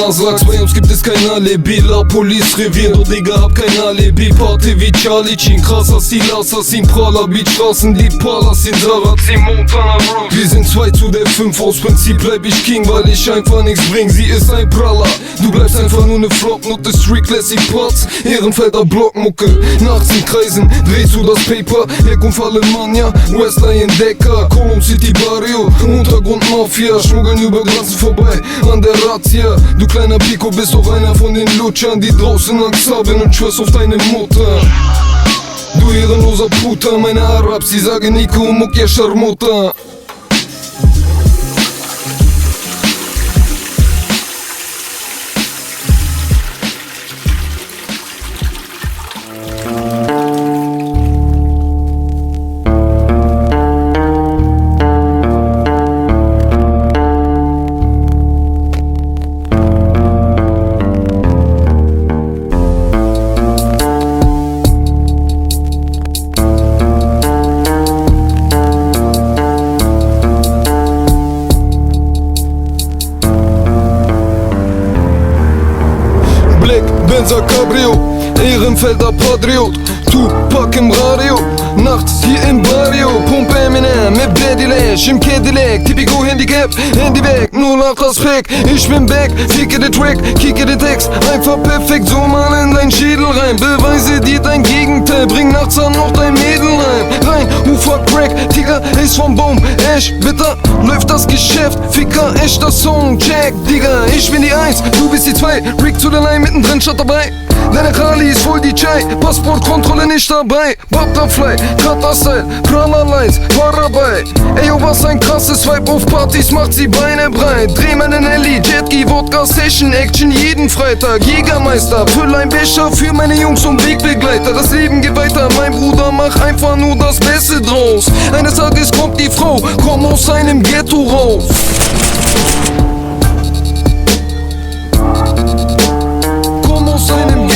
Sag's bei uns gibt es kein Alibi, La Police Revier, du Digga hab kein Alibi. Party wie Charlie Chin, krasser Stil, Assassin, praller Beat, Straßen, die Palassin, Sarrazin, Montana Road. Wir sind 2 zu der 5, aus Prinzip bleib ich King, weil ich einfach nichts bring, sie ist ein Praller. Du bleibst einfach nur ne Flopnote, Street Classic Parts, Ehrenfelder Blockmucke. Nachts in Kreisen, drehst du das Paper, Herkunft Alemannia, Westline Decker, Column City Barrio, Untergrund Mafia, schmuggeln über Grenzen vorbei, an der Razzia. Du kleiner Pico bist doch einer von den Lutschern, die draußen Angst haben und schwörst auf deine Mutter. Du ehrenloser Puta, meine Arabs, sie sagen Nico Muck, ja Scharmuta. Benzer Cabrio, Ehrenfelder Patriot, Tupac im Radio, nachts hier im Barrio, Pump Eminem mit Blädilash im Cadillac, Typico Handicap, Handy weg, nur nach das Pack, ich bin back, ficke den Track, kicke den Text, einfach perfekt, so mal in dein Schädel rein, beweise dir dein Gegenteil, bring nachts dann noch dein Mädel rein, fuck Crack, Tiger ist vom Baum, Ash, bitter, läuft das Geschäft, Ficker, echter Song, Jack, Digga, ich bin die 1, du bist die 2, Rick zu der Line, mittendrin statt dabei. Deine Kali ist voll DJ, Passportkontrolle nicht dabei. Butterfly, Cutter-Style, Prana-Lines, war dabei. Ey, oh, was ein krasses Vibe auf Partys, macht sie Beine breit. Dreh meinen Nelly, Jetski, Wodka, Session, Action jeden Freitag. Jägermeister, füll ein Becher für meine Jungs und Wegbegleiter. Das Leben geht weiter, mein Bruder, mach einfach nur das Beste draus. Eines Tages kommt die Frau, komm aus seinem Ghetto raus. Komm aus seinem